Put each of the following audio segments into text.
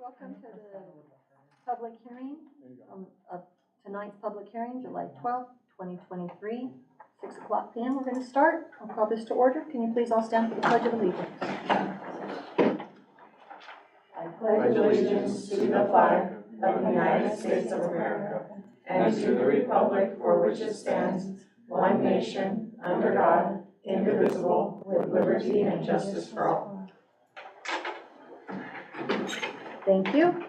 Welcome to the public hearing of tonight's public hearing, July 12th, 2023, 6 o'clock p.m. We're going to start. I'll call this to order. Can you please all stand for the Pledge of Allegiance? I pledge allegiance to the flag of the United States of America and to the republic for which it stands, one nation, under God, indivisible, with liberty and justice for all. Thank you.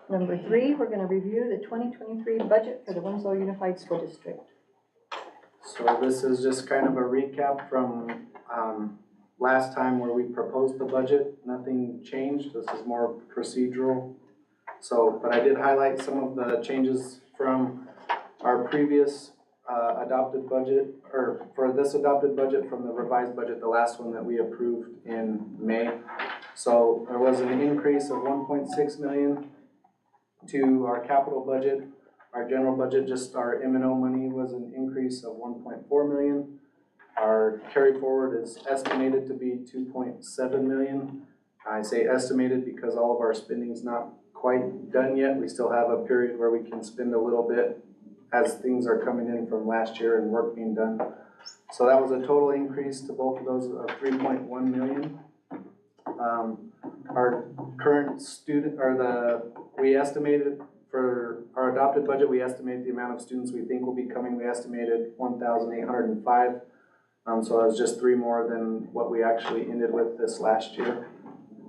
Number 3, we're going to review the 2023 budget for the Winslow Unified School District. So this is just kind of a recap from last time where we proposed the budget. Nothing changed. This is more procedural. But I did highlight some of the changes from our previous adopted budget, or for this adopted budget from the revised budget, the last one that we approved in May. So there was an increase of 1.6 million to our capital budget. Our general budget, just our M&O money, was an increase of 1.4 million. Our carry forward is estimated to be 2.7 million. I say estimated because all of our spending is not quite done yet. We still have a period where we can spend a little bit as things are coming in from last year and work being done. So that was a total increase to both of those of 3.1 million. Our current student, we estimated for our adopted budget, we estimate the amount of students we think will be coming. We estimated 1,805. So it was just 3 more than what we actually ended with this last year.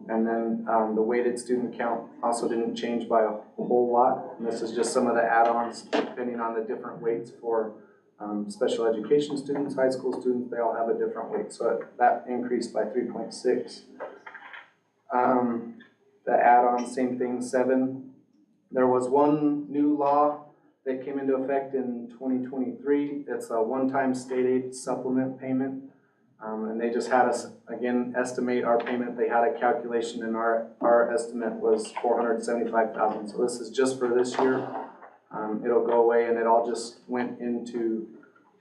And then the weighted student count also didn't change by a whole lot. And this is just some of the add-ons depending on the different weights for special education students, high school students. They all have a different weight. So that increased by 3.6. The add-on, same thing, 7. There was one new law that came into effect in 2023. It's a one-time state aid supplement payment. And they just had us, again, estimate our payment. They had a calculation and our estimate was $475,000. So this is just for this year. It'll go away, and it all just went into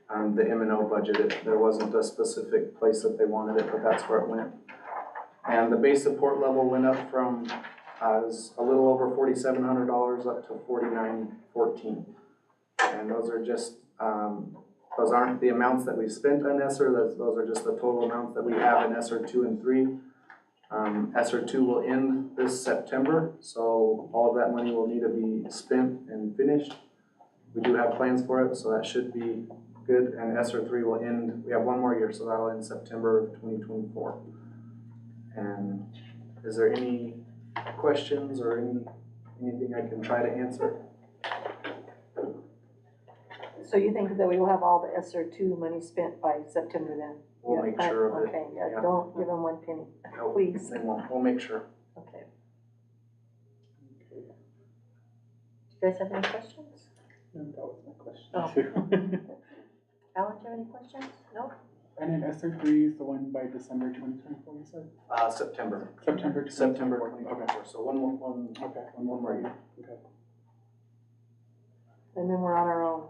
the M&O budget. There wasn't a specific place that they wanted it, but that's where it went. And the base support level went up from is a little over $4,700 up to $4,914. And those are just, those aren't the amounts that we've spent on ESSER. Those are just the total amounts that we have in ESSER 2 and 3. ESSER 2 will end this September, so all of that money will need to be spent and finished. We do have plans for it, so that should be good. And ESSER 3 will end, we have 1 more year, so that'll end September of 2024. And is there any questions or anything I can try to answer? So you think that we will have all the ESSER 2 money spent by September then? We'll make sure of it. Okay, yeah, don't give them 1 penny, Nope, please. they won't. We'll make sure. Okay. Do you guys have any questions? No, that was my question. Oh. Alan, do you have any questions? No? And then ESSER 3 is the one by December 2024, you said? September. September 2024. Okay. So one more year. Okay. And then we're on our own.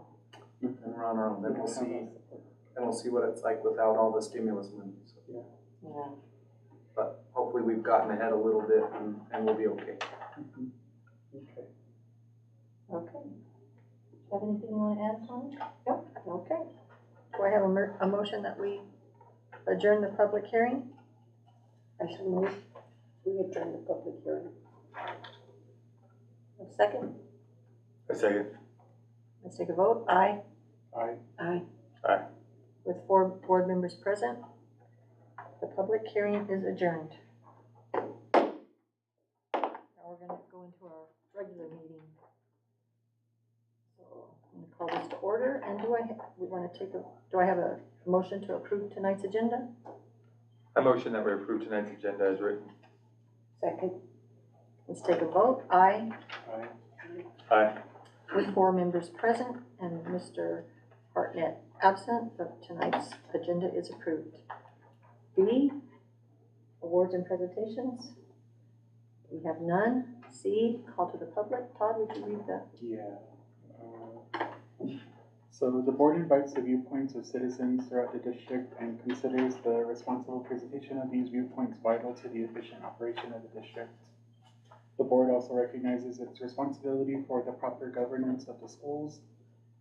And we're on our own. Then we'll see what it's like without all the stimulus money. So. Yeah. But hopefully we've gotten ahead a little bit and we'll be okay. Okay. Okay. Do you have anything you want to add, Tony? No? Okay. Do I have a motion that we adjourn the public hearing? I shall move. We adjourn the public hearing. A second? A second. Let's take a vote. Aye. Aye. Aye. Aye. With 4 board members present, the public hearing is adjourned. Now we're going to go into our regular meeting. So I'm going to call this to order. And do I have a motion to approve tonight's agenda? I motion that we approve tonight's agenda as written. Second. Let's take a vote. Aye. Aye. Aye. With 4 members present and Mr. Hartnett absent, but tonight's agenda is approved. B, awards and presentations. We have none. C, call to the public. Todd, would you read that? Yeah. So the board invites the viewpoints of citizens throughout the district and considers the responsible presentation of these viewpoints vital to the efficient operation of the district. The board also recognizes its responsibility for the proper governance of the schools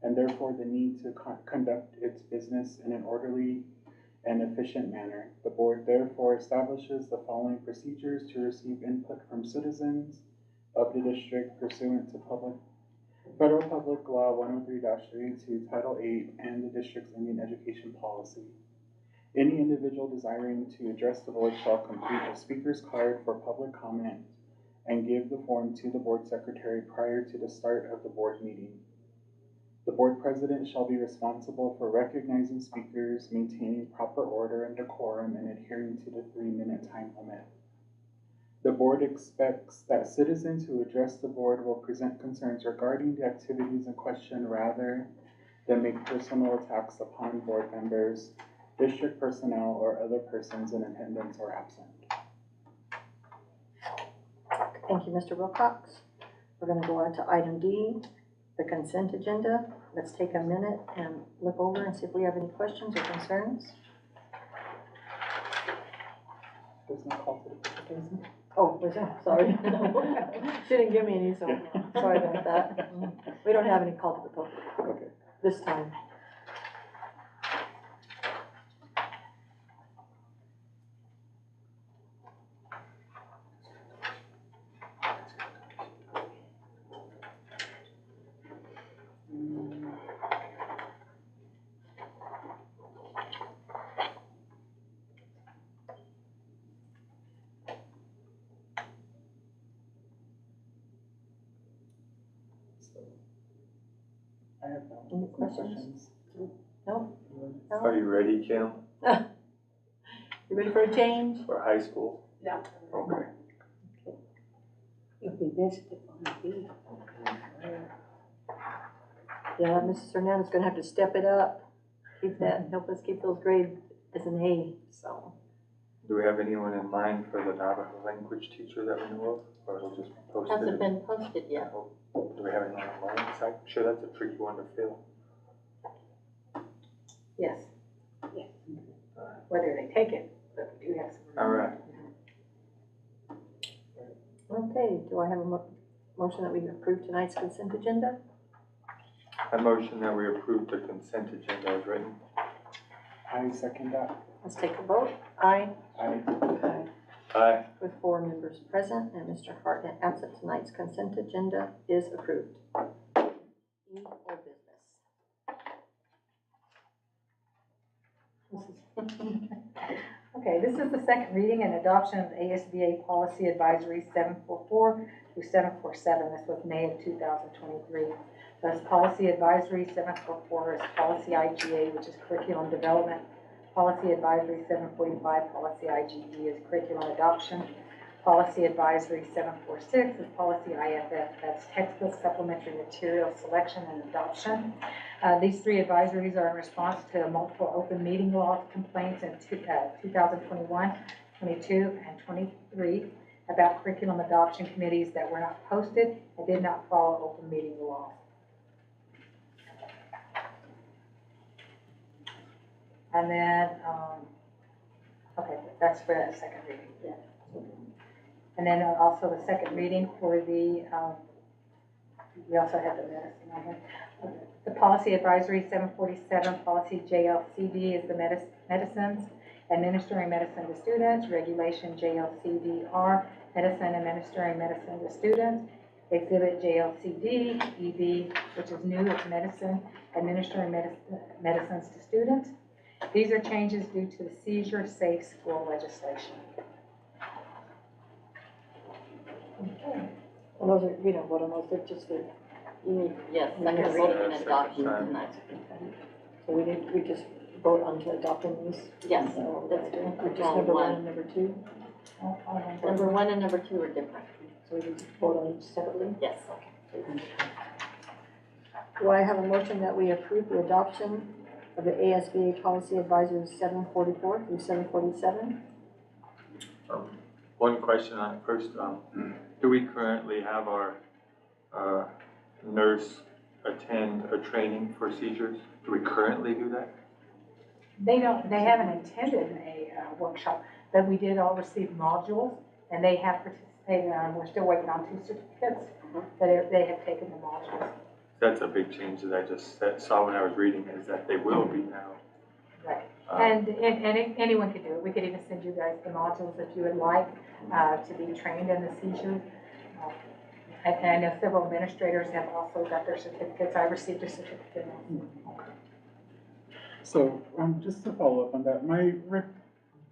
and therefore the need to conduct its business in an orderly and efficient manner. The board therefore establishes the following procedures to receive input from citizens of the district pursuant to Federal Public Law 103-32, Title 8, and the district's Indian education policy. Any individual desiring to address the board shall complete a speaker's card for public comment and give the form to the board secretary prior to the start of the board meeting. The board president shall be responsible for recognizing speakers, maintaining proper order and decorum, and adhering to the 3-minute time limit. The board expects that citizens who address the board will present concerns regarding the activities in question rather than make personal attacks upon board members, district personnel, or other persons in attendance or absent. Thank you, Mr. Wilcox. We're going to go on to item D, the consent agenda. Let's take a minute and look over and see if we have any questions or concerns. There's no call to the presentation. Oh, was that? Sorry. She didn't give me any, so sorry about that. We don't have any call to the public Okay. this time. I have Any questions? No? Are you ready, Kim, You ready for a change? for high school? Yeah. Okay. It'd be best if on B. Yeah, Mrs. Hernandez is gonna have to step it up, keep that, help us keep those grades as an A, so. Do we have anyone in mind for the Navajo language teacher that we know of, or it'll just be posted? Hasn't been posted yet. Do we have anyone in mind? 'Cause I'm sure that's a tricky one to fill. Yes. Yes. Whether they take it, but we do have some. All right. Okay, do I have a motion that we approve tonight's consent agenda? I motion that we approve the consent agenda as written. I second that. Let's take a vote. Aye. Aye. Aye. With 4 members present and Mr. Hartnett absent, tonight's consent agenda is approved. E, old business. Okay, this is the second reading and adoption of ASBA Policy Advisory 744 through 747. This was May of 2023. Thus, Policy Advisory 744 is Policy IGA, which is Curriculum Development. Policy Advisory 745, Policy IGE, is Curriculum Adoption. Policy Advisory 746 is Policy IFF, that's Textbook Supplementary Material Selection and Adoption. These 3 advisories are in response to multiple open meeting law complaints in 2021, 22, and 23 about curriculum adoption committees that were not posted and did not follow open meeting law. And then, okay, that's for that second reading. Yeah. And then also the second reading for the, we also have the medicine on here. The Policy Advisory 747, Policy JLCD is the medicines, administering medicine to students. Regulation JLCDR, medicine, administering medicine to students. Exhibit JLCD, EB, which is new, it's medicine, administering medicines to students. These are changes due to the Seizure Safe School legislation. And those are, we don't vote on those, they're just the, Yes, second Yes. reading and Second adoption time. tonight. so we just vote on to adopting these? Yes, So that's we just all number 1 one. and number 2? Number 1 and number 2 are different. So we just vote on each separately? Yes. Do I have a motion that we approve the adoption of the ASBA Policy Advisory 744 through 747? One question on it first. Do we currently have our nurse attend a training for seizures? Do we currently do that? They haven't attended a workshop, but we did all receive modules, and they have we're still waiting on 2 certificates, but they have taken the modules. That's a big change that I just saw when I was reading, is that they will be now. Right. And anyone could do it. We could even send you guys the modules if you would like to be trained in the seizure. And I know several administrators have also got their certificates. I received a certificate. So, just to follow up on that,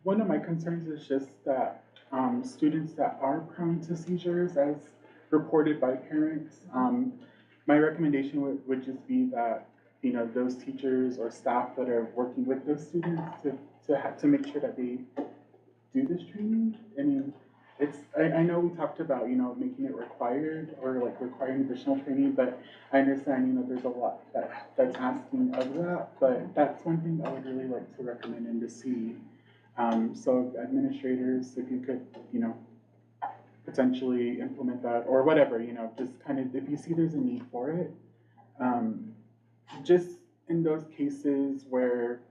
one of my concerns is just that students that are prone to seizures, as reported by parents, my recommendation would just be that, you know, those teachers or staff that are working with those students to make sure that they do this training. I mean, I know we talked about, you know, making it required or like requiring additional training, but I understand, you know, there's a lot that's asking of that, but that's one thing I would really like to recommend and to see. So administrators, if you could, you know, potentially implement that or whatever, you know, just kind of, if you see there's a need for it, just in those cases where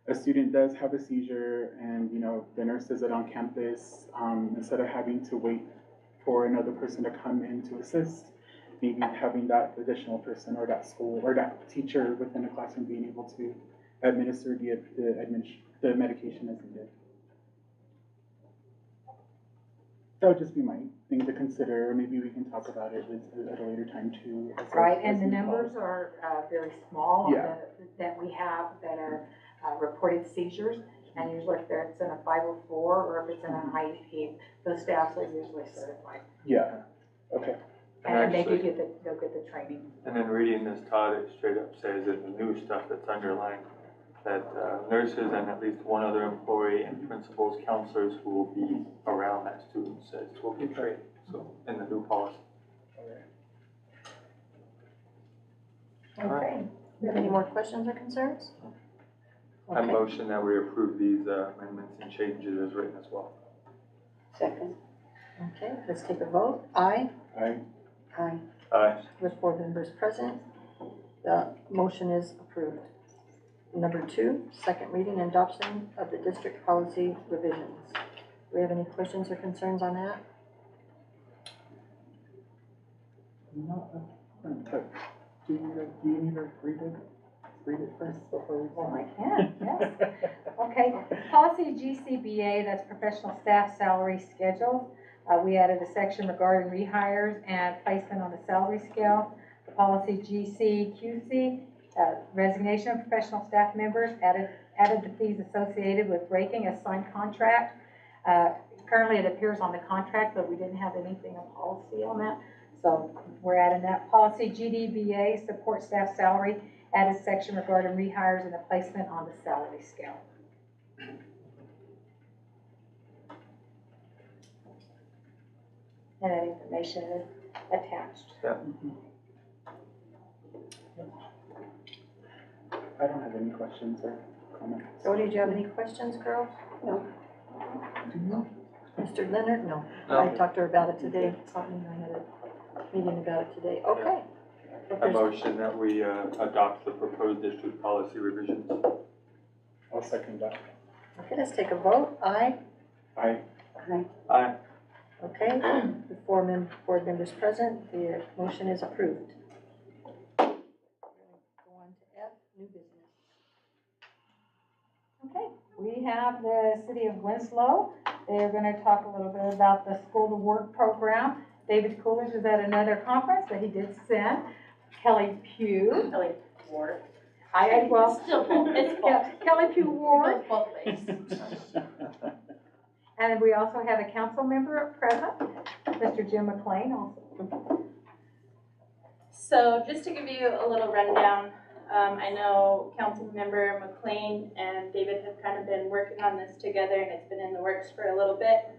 a student does have a seizure and, you know, the nurse does it on campus, instead of having to wait for another person to come in to assist, maybe having that additional person or that school or that teacher within the classroom being able to administer the medication as needed. That would just be my thing to consider. Maybe we can talk about it at a later time too. Right, and the numbers are very small Yeah. that we have that are reported seizures. And usually if it's in a 504 or if it's in an IEP, those staffs are usually certified. Yeah, okay. And they do Actually, they'll get the training. and then reading this, Todd, it straight up says in the new stuff that's underlined that nurses and at least one other employee and principals, counselors who will be around that student says will be trained. So in the new policy. Okay. Do you have any more questions or concerns? I Okay. motion that we approve these amendments and changes as written as well. Second. Okay, let's take a vote. Aye. Aye. Aye. Aye. With 4 members present, the motion is approved. Number 2, second reading and adoption of the district policy revisions. Do we have any questions or concerns on that? Not but do you need to read it first before we? Well, I can, yes. Okay, policy GCBA, that's professional staff salary schedules. We added a section regarding rehires and placement on the salary scale. The policy GCQC, resignation of professional staff members, added the fees associated with breaking a signed contract. Currently it appears on the contract, but we didn't have anything in policy on that. So we're adding that. Policy GDBA, support staff salary, added section regarding rehires and the placement on the salary scale. And that information is attached. I don't have any questions or comments. Jody, do you have any questions, girls? No. Do you? Mr. Leonard? No. No. I talked to her about it today. Something I had a meeting about it today. Okay. If I there's- motion that we adopt the proposed district policy revisions. I'll second that. Okay, let's take a vote. Aye. Aye. Aye. Okay, the 4 board members present, the motion is approved. We're gonna go on to F, new business. Okay, we have the city of Winslow. They're going to talk a little bit about the school to work program. David Coolidge is at another conference, but he did send Kelly Pugh. Kelly Ward. Well, Still both, it's both. yeah, Kelly Pugh Ward. Both ways. And we also have a council member present, Mr. Jim McLean also. So just to give you a little rundown, I know Councilmember McLean and David have kind of been working on this together and it's been in the works for a little bit.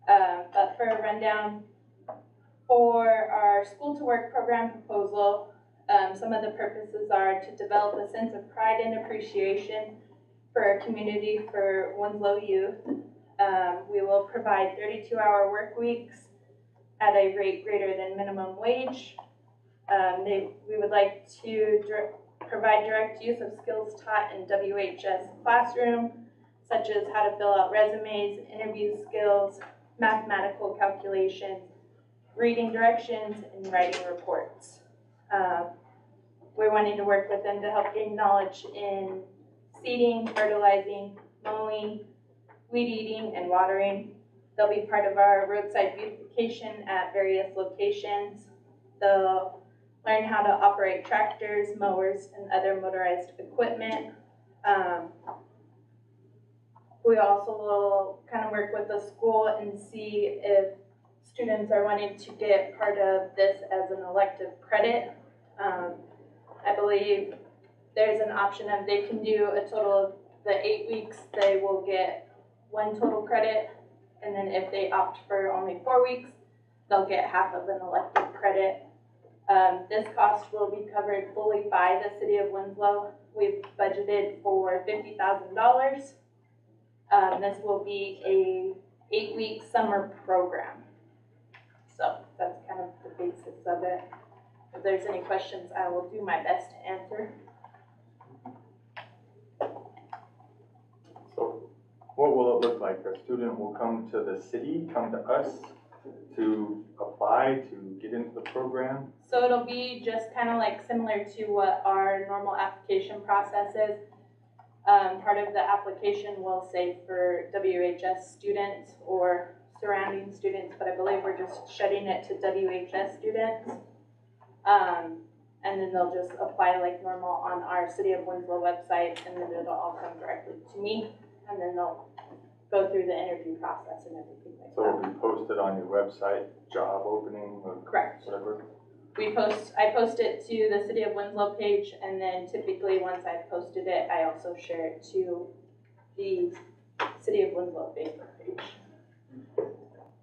But for a rundown, for our school to work program proposal, some of the purposes are to develop a sense of pride and appreciation for our community, for Winslow youth. We will provide 32-hour work weeks at a rate greater than minimum wage. We would like to provide direct use of skills taught in WHS classroom, such as how to fill out resumes, interview skills, mathematical calculations, reading directions, and writing reports. We're wanting to work with them to help gain knowledge in seeding, fertilizing, mowing, weed eating, and watering. They'll be part of our roadside beautification at various locations. They'll learn how to operate tractors, mowers, and other motorized equipment. We also will kind of work with the school and see if students are wanting to get part of this as an elective credit. I believe there's an option of they can do a total of the 8 weeks, they will get 1 total credit. And then if they opt for only 4 weeks, they'll get half of an elective credit. This cost will be covered fully by the city of Winslow. We've budgeted for $50,000. This will be a 8-week summer program. So that's kind of the basis of it. If there's any questions, I will do my best to answer. So what will it look like? A student will come to the city, come to us to apply, to get into the program? So it'll be just kind of like similar to what our normal application process is. Part of the application will say for WHS students or surrounding students, but I believe we're just shutting it to WHS students. And then they'll just apply like normal on our City of Winslow website, and then it'll all come directly to me, and then they'll go through the interview process and everything like So it'll that. be posted on your website, job opening or Correct. whatever? I post it to the City of Winslow page, and then typically once I've posted it, I also share it to the City of Winslow Facebook page.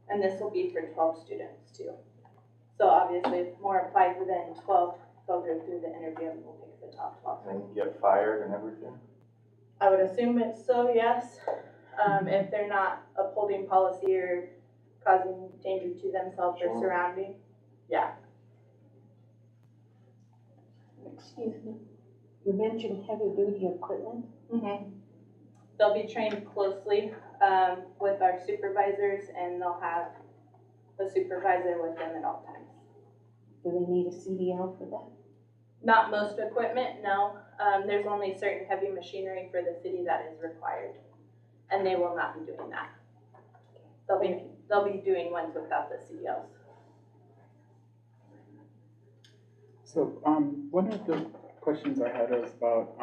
And this will be for 12 students too. So obviously if more apply within 12, they'll go through the interview and we'll pick the top 12. And you get fired and everything? I would assume it's so, yes. If they're not upholding policy or causing danger to themselves or Sure. surrounding. Yeah. Excuse me, you mentioned heavy-duty equipment. They'll be trained closely with our supervisors, and they'll have a supervisor with them at all times. Do they need a CDL for that? Not most equipment, no. There's only certain heavy machinery for the city that is required, and they will not be doing that. They'll be doing ones without the CDLs. So, one of the questions I had was about,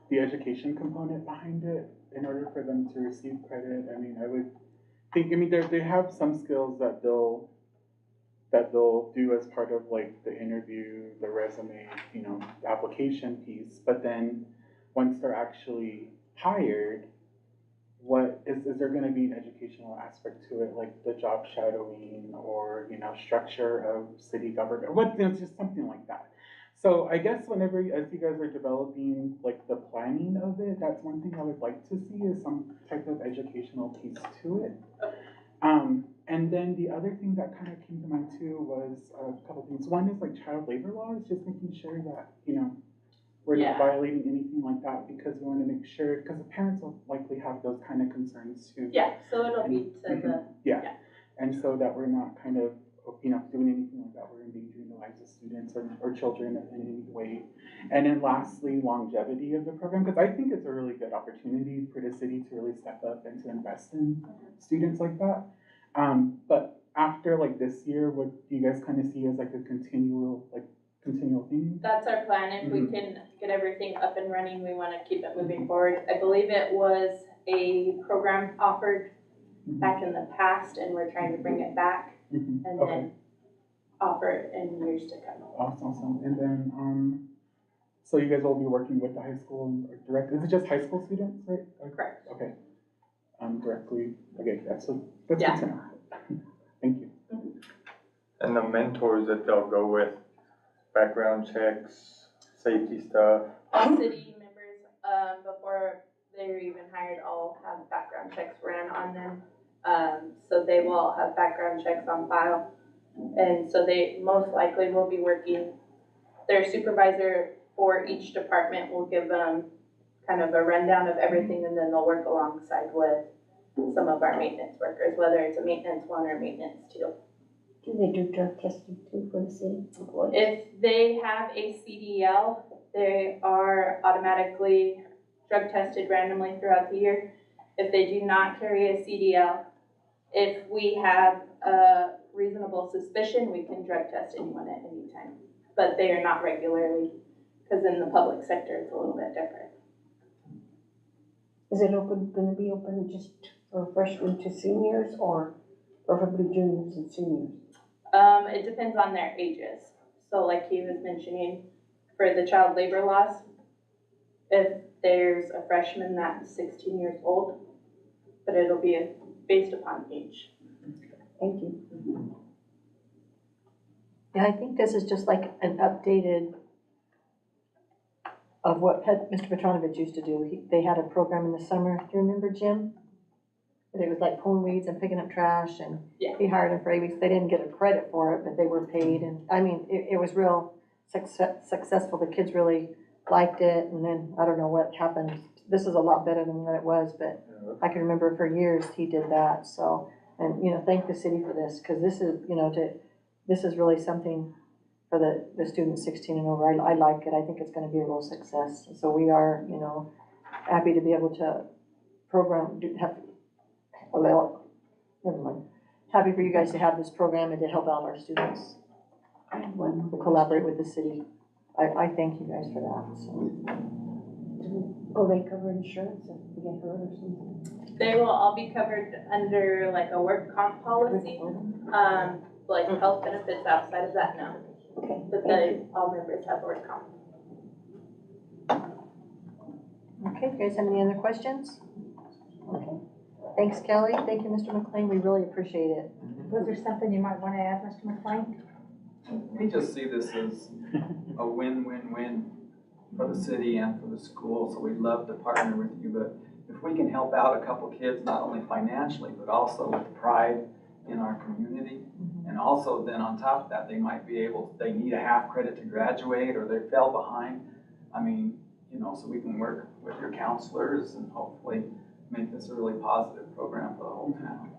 the education component behind it in order for them to receive credit. I mean, I would think, I mean, they have some skills that they'll do as part of like the interview, the resume, you know, the application piece, but then once they're actually hired, what is there going to be an educational aspect to it, like the job shadowing or, you know, structure of city government, what, you know, just something like that. So I guess whenever, as you guys are developing like the planning of it, that's one thing I would like to see is some type of educational piece to it. And then the other thing that kind of came to mind too was a couple things. One is like child labor laws, just making sure that, you know, we're not violating anything like that, because we want to make sure, because the parents will likely have those kind of concerns too. Yeah, so it'll be to the, Yeah, and so that we're not kind of, you know, doing anything like that, we're endangering the lives of students or children in any way. And then lastly, longevity of the program, because I think it's a really good opportunity for the city to really step up and to invest in students like that. But after like this year, what do you guys kind of see as like a continual thing? that's our plan. If we can get everything up and running, we want to keep it moving forward. I believe it was a program offered back in the past, and we're trying to bring it back and then offer it in years to come. Awesome. And then, so you guys will be working with the high school or direct, is it just high school students, right? Correct. Okay. Directly, okay, that's good to know. Thank you. And the mentors that they'll go with, background checks, safety stuff? All city members, before they're even hired, all have background checks ran on them. So they will all have background checks on file. And so they most likely will be working, their supervisor for each department will give them kind of a rundown of everything, and then they'll work alongside with some of our maintenance workers, whether it's a maintenance 1 or maintenance 2. Do they do drug testing too for the city employees? If they have a CDL, they are automatically drug tested randomly throughout the year. If they do not carry a CDL, if we have a reasonable suspicion, we can drug test anyone at any time. But they are not regularly, because in the public sector, it's a little bit different. Is it gonna be open just for freshmen to seniors or preferably juniors and seniors? It depends on their ages. So like he was mentioning, for the child labor laws, if there's a freshman that's 16 years old, but it'll be based upon age. Thank you. Yeah, I think this is just like an updated of what Mr. Petronovich used to do. They had a program in the summer, do you remember, Jim? It was like pulling weeds and picking up trash, and Yeah. he hired them for 8 weeks. They didn't get a credit for it, but they were paid, and, I mean, it was real successful. The kids really liked it, and then, I don't know what happened. This is a lot better than what it was, but I can remember for years he did that, so, and, thank the city for this, because this is, this is really something for the students 16 and over. I like it. I think it's gonna be a real success. So we are, happy to be able to well, never mind. Happy for you guys to have this program and to help out our students. We'll collaborate with the city. I thank you guys for that, so. Will they cover insurance if we get hurt or something? They will all be covered under like a work comp policy. Like health benefits outside of that, no. Okay, But all members have work comp. Okay, you guys have any other questions? Okay. Thanks, Kelly. Thank you, Mr. McLean. We really appreciate it. Was there something you might want to add, Mr. McLean? We just see this as a win-win-win for the city and for the school, so we'd love to partner with you, but if we can help out a couple kids, not only financially, but also with pride in our community, and also then on top of that, they might be able, they need a half credit to graduate, or they fell behind. I mean, so we can work with your counselors and hopefully make this a really positive program for the whole town.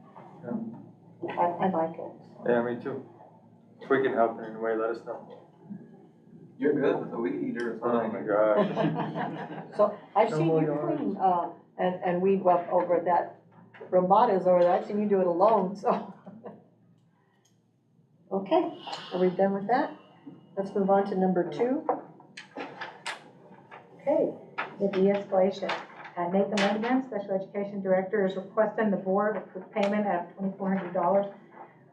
I like it. Yeah, me too. If we can help in any way, let us know. You're good with the weed eater, is what I Oh my hear. gosh. So I've No seen more you yards. clean, and weed whack over at that Ramada's over there. I've seen you do it alone, so. Okay, are we done with that? Let's move on to number 2. Okay, the de-escalation. Nathan Lindeman, Special Education Director, is requesting the board approve payment of $2,400.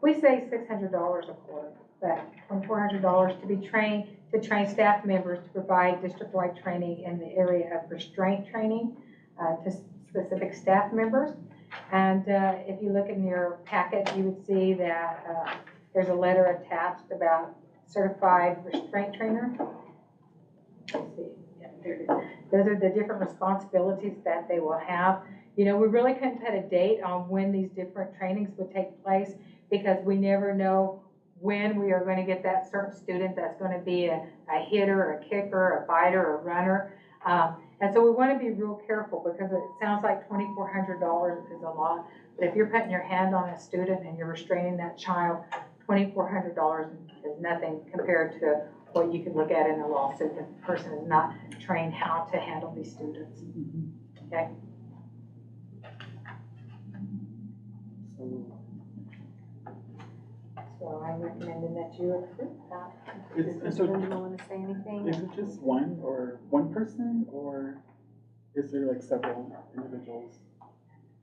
We say $600 a quarter, but $2,400 to train staff members to provide district-wide training in the area of restraint training to specific staff members. And if you look in your packet, you would see that there's a letter attached about certified restraint trainer. Let's see, yeah, there it is. Those are the different responsibilities that they will have. We really couldn't put a date on when these different trainings would take place because we never know when we are going to get that certain student that's going to be a hitter, a kicker, a fighter, a runner. And so we want to be real careful because it sounds like $2,400 is a lot. But if you're putting your hand on a student and you're restraining that child, $2,400 is nothing compared to what you could look at in a lawsuit if the person is not trained how to handle these students. Okay? So I'm recommending that you approve that. Mr. Lindeman want to say anything? Is it just one person, or is there like several individuals?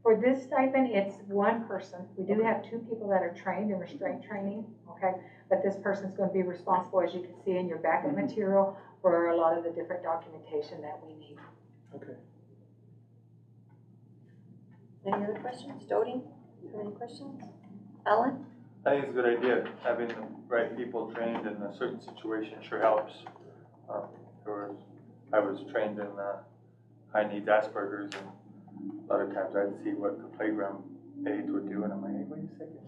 For this stipend, it's one person. We do have 2 people that are trained in restraint training, okay? But this person's going to be responsible, as you can see in your backup material, for a lot of the different documentation that we need. Okay. Any other questions? Dodie, you have any questions? Alan? I think it's a good idea. Having the right people trained in a certain situation sure helps. I was trained in high needs Asperger's, and a lot of times I'd see what the playground aides would do, and I'm like, hey, wait a second.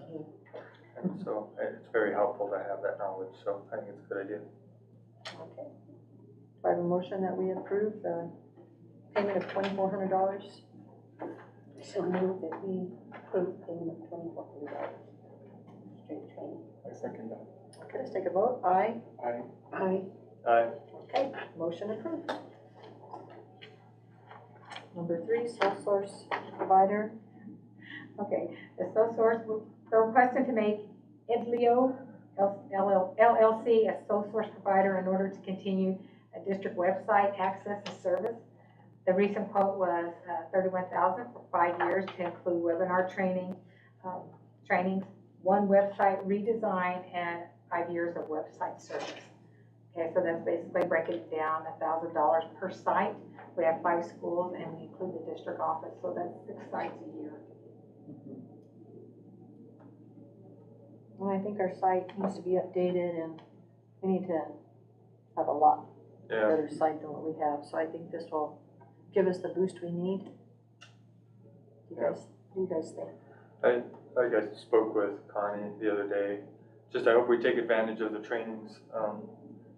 And so it's very helpful to have that knowledge, so I think it's a good idea. Okay. Do I have a motion that we approve the payment of $2,400? So move that we approve the payment of $2,400 straight training. I second that. Okay, let's take a vote. Aye. Aye. Aye. Aye. Okay, motion approved. Number 3, sole source provider. Okay, the sole source, we're requesting to make Idlio LLC a sole source provider in order to continue a district website access and service. The recent quote was $31,000 for 5 years to include webinar training, trainings, 1 website redesign, and 5 years of website service. Okay, so that's basically breaking it down, $1,000 per site. We have 5 schools and we include the district office, so that's 6 sites a year. Well, I think our site needs to be updated and we need to have a lot Yeah, better site than what we have. So I think this will give us the boost we need. What do you guys think? I spoke with Connie the other day. Just I hope we take advantage of the trainings.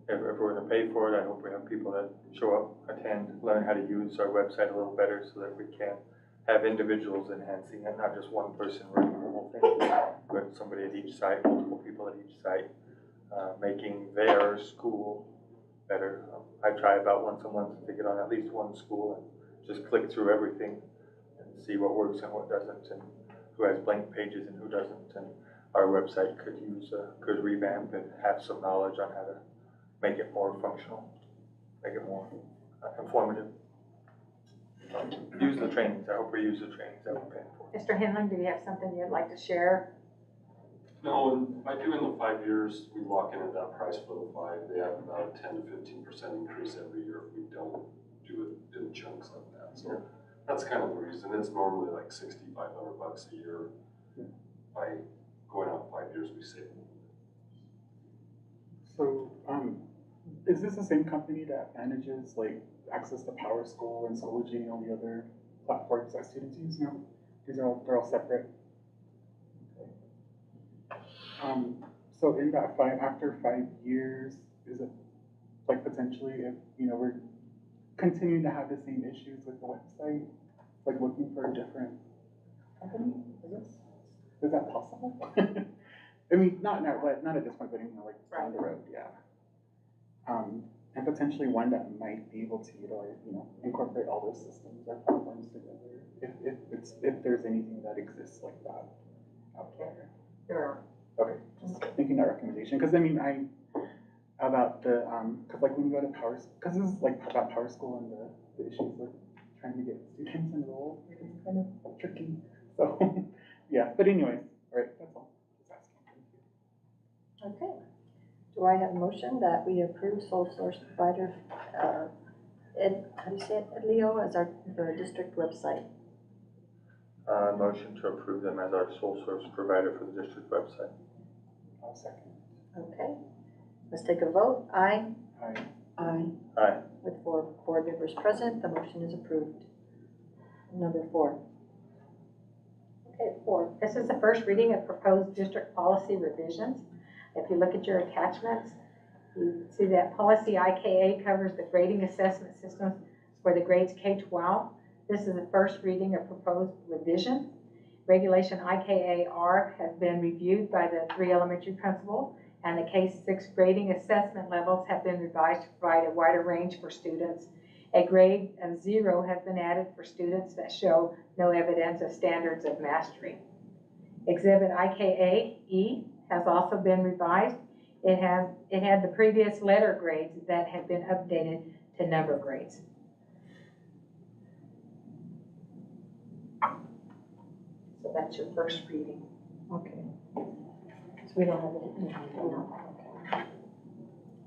If we're gonna pay for it, I hope we have people that show up, attend, learn how to use our website a little better so that we can have individuals enhancing it, not just one person running the whole thing, but somebody at each site, multiple people at each site, making their school better. I try about once a month to get on at least one school and just click through everything and see what works and what doesn't, and who has blank pages and who doesn't. And our website could use a good revamp and have some knowledge on how to make it more functional, make it more informative. Use the trainings. I hope we use the trainings that we're paying for. Mr. Henlon, do you have something you'd like to share? No, and by doing the 5 years, we lock in at that price for the 5. They have about a 10 to 15% increase every year if we don't do it in chunks like that. So that's kind of the reason. It's normally like $6,500 a year. By going out 5 years, we save. So, is this the same company that manages like access to Power School and Schoology and all the other platforms that students use now? They're all separate. Okay. So in that after 5 years, is it like potentially if we're continuing to have the same issues with the website, like looking for a different company? Is that possible? I mean, not at this point, but like down the road, yeah. And potentially one that might be able to utilize, incorporate all those systems or platforms together, if there's anything that exists like that out there. There are. Okay, just thinking that recommendation, because I mean, about the, because like when you go to because this is like about Power School and the issues with trying to get students enrolled, it's kind of tricky. So, yeah, but anyways, all right, that's all. Just asking. Thank you. Okay. Do I have a motion that we approve sole source provider, how do you say it, Leo, as our district website? Motion to approve them as our sole source provider for the district website. I'll second. Okay. Let's take a vote. Aye. Aye. Aye. Aye. With 4 board members present, the motion is approved. Number 4. Okay, 4. This is the first reading of proposed district policy revisions. If you look at your attachments, you see that policy IKA covers the grading assessment systems for the grades K-12. This is the first reading of proposed revision. Regulation IKA-R has been reviewed by the 3 elementary principals, and the K-6 grading assessment levels have been revised to provide a wider range for students. A grade of 0 has been added for students that show no evidence of standards of mastery. Exhibit IKA-E has also been revised. It had the previous letter grades that have been updated to number grades. So that's your first reading. Okay. So we don't have anything. No. Okay.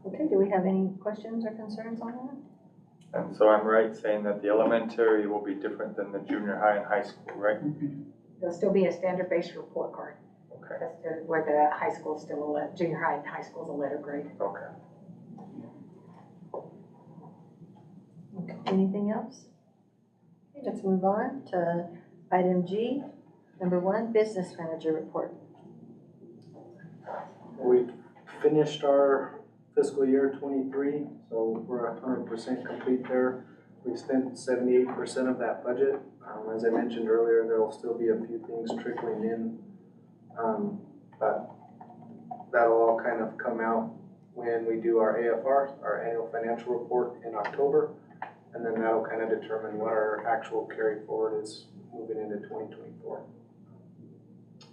Okay, do we have any questions or concerns on that? And so I'm right saying that the elementary will be different than the junior high and high school, right? There'll still be a standard-based report card. Okay. That's where the high school is still junior high and high school is a letter grade. Okay. Okay. Anything else? Okay, let's move on to item G. Number 1, business manager report. We finished our fiscal year 23, so we're 100% complete there. We've spent 78% of that budget. As I mentioned earlier, there will still be a few things trickling in. But that'll all kind of come out when we do our AFR, our annual financial report in October. And then that'll kind of determine what our actual carry forward is moving into 2024.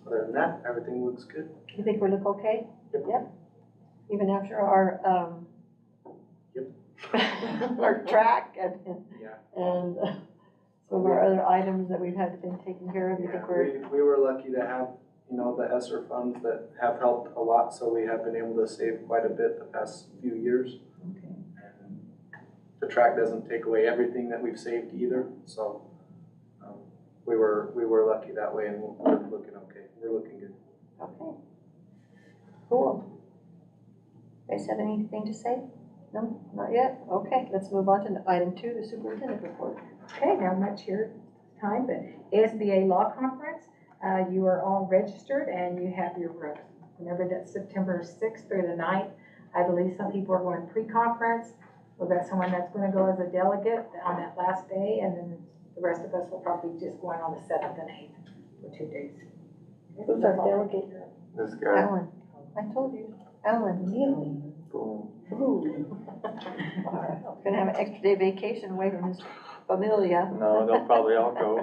Other than that, everything looks good. You think we look okay? Yep. Even after our, our track and Yeah. some of our other items that we've had been taken care of, you think we're? We were lucky to have, the ESSER funds that have helped a lot, so we have been able to save quite a bit the past few years. Okay. And the track doesn't take away everything that we've saved either, so we were lucky that way, and we're looking okay. We're looking good. Okay. Cool. You guys have anything to say? No, not yet? Okay, let's move on to item 2, the superintendent report. Okay, not much here time, but ASBA Law Conference, you are all registered and you have your rooms. Remember that's September 6th through the 9th. I believe some people are going pre-conference. We've got someone that's going to go as a delegate on that last day, and then the rest of us will probably just going on the 7th and 8th for 2 days. Who's our delegate? This guy, Alan. I told you. Alan, really? boom. Ooh. Gonna have an extra day vacation away from his familia. No, they'll probably all go.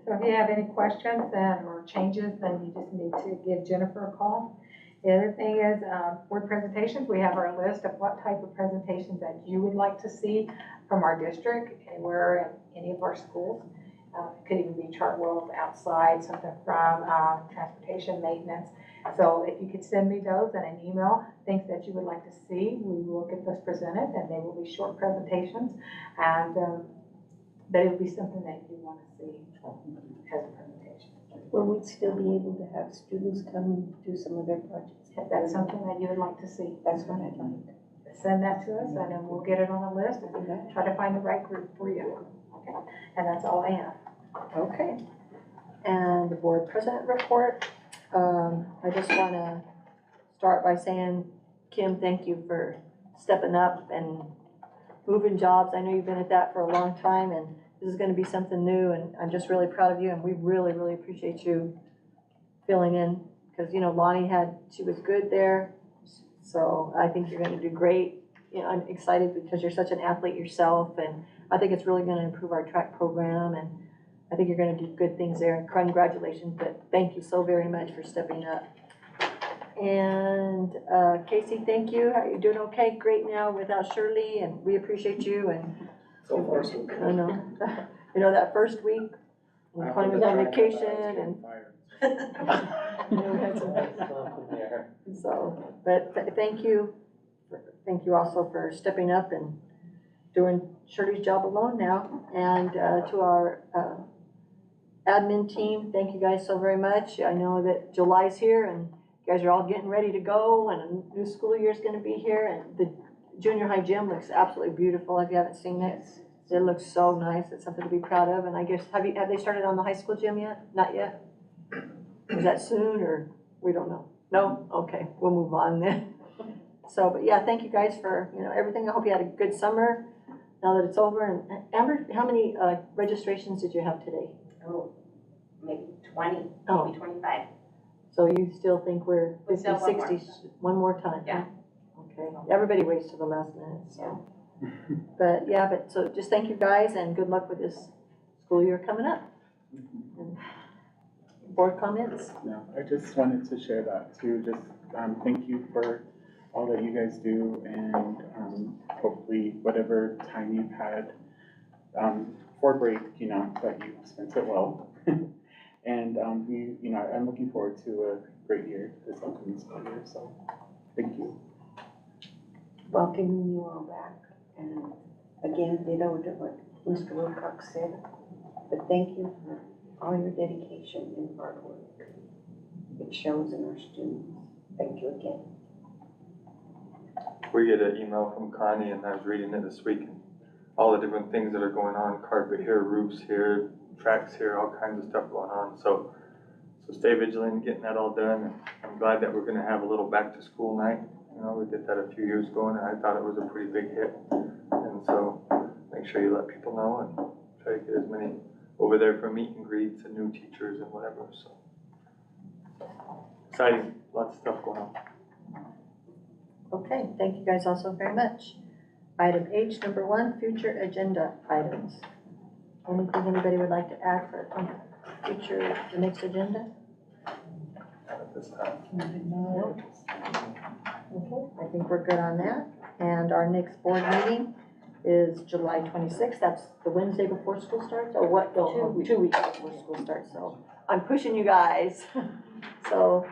So if you have any questions or changes, then you just need to give Jennifer a call. The other thing is board presentations. We have our list of what type of presentations that you would like to see from our district, anywhere in any of our schools. It could even be chart world outside, something from transportation maintenance. So if you could send me those in an email, things that you would like to see, we will get those presented, and they will be short presentations. And but it will be something that you want to see as a presentation. Will we still be able to have students come and do some of their projects? If that's something that you would like to see, That's what I'd like. send that to us, and then we'll get it on a list and Okay. try to find the right group for you. Okay, and that's all I have. Okay. And the board president report. I just want to start by saying, Kim, thank you for stepping up and moving jobs. I know you've been at that for a long time, and this is going to be something new, and I'm just really proud of you, and we really, really appreciate you filling in, because, Lonnie she was good there, so I think you're going to do great. I'm excited because you're such an athlete yourself, and I think it's really going to improve our track program, and I think you're going to do good things there. Congratulations, but thank you so very much for stepping up. And Casey, thank you. Are you doing okay? Great now without Shirley, and we appreciate you. And So far, so good. I know, that first week, when Connie was on vacation, and we had some. So, but thank you also for stepping up and doing Shirley's job alone now. And to our admin team, thank you guys so very much. I know that July's here, and you guys are all getting ready to go, and a new school year is going to be here, and the junior high gym looks absolutely beautiful. If you haven't seen it, it looks so nice. It's something to be proud of. And I guess, have they started on the high school gym yet? Not yet? Is that soon, or we don't know? No? Okay, we'll move on then. So, but yeah, thank you guys for, everything. I hope you had a good summer now that it's over. And Amber, how many registrations did you have today? Oh, maybe 20, Oh. maybe 25. So you still think we're We 50, still have one more. 60, one more time? Yeah. Okay, everybody waits to the last minute, so. But so just thank you guys, and good luck with this school year coming up. And board comments? No, I just wanted to share that too. Just thank you for all that you guys do, and hopefully whatever time you've had for break, that you spent it well. And I'm looking forward to a great year this upcoming school year. So thank you. Welcoming you all back. And again, what Mr. Wilcox said, but thank you for all your dedication and hard work. It shows in our students. Thank you again. We get an email from Connie, and I was reading it this week, and all the different things that are going on, carpet here, roofs here, tracks here, all kinds of stuff going on. So stay vigilant in getting that all done. And I'm glad that we're gonna have a little back to school night. We did that a few years ago, and I thought it was a pretty big hit. And so make sure you let people know and try to get as many over there for meet and greets and new teachers and whatever, so. Exciting, lots of stuff going on. Okay, thank you guys also very much. Item H, number 1, future agenda items. Anything anybody would like to add for the next agenda? Not at this time. No. Okay, I think we're good on that. And our next board meeting is July 26th. That's the Wednesday before school starts, or what? No, 2 weeks before school starts, so I'm pushing you guys. So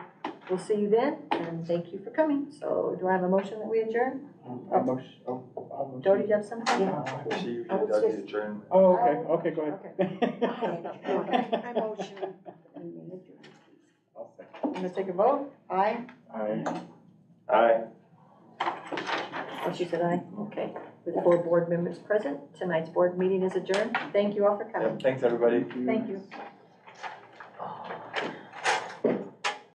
we'll see you then, and thank you for coming. So do I have a motion that we adjourn? Jody, do you have something? See if I he would does say- the adjourn. Oh, okay, go ahead. I motion. I'll second. I'm gonna take a vote. Aye. Aye. Oh, she said aye. Okay. With 4 board members present, tonight's board meeting is adjourned. Thank you all for coming. Yep, thanks, everybody. Thank you.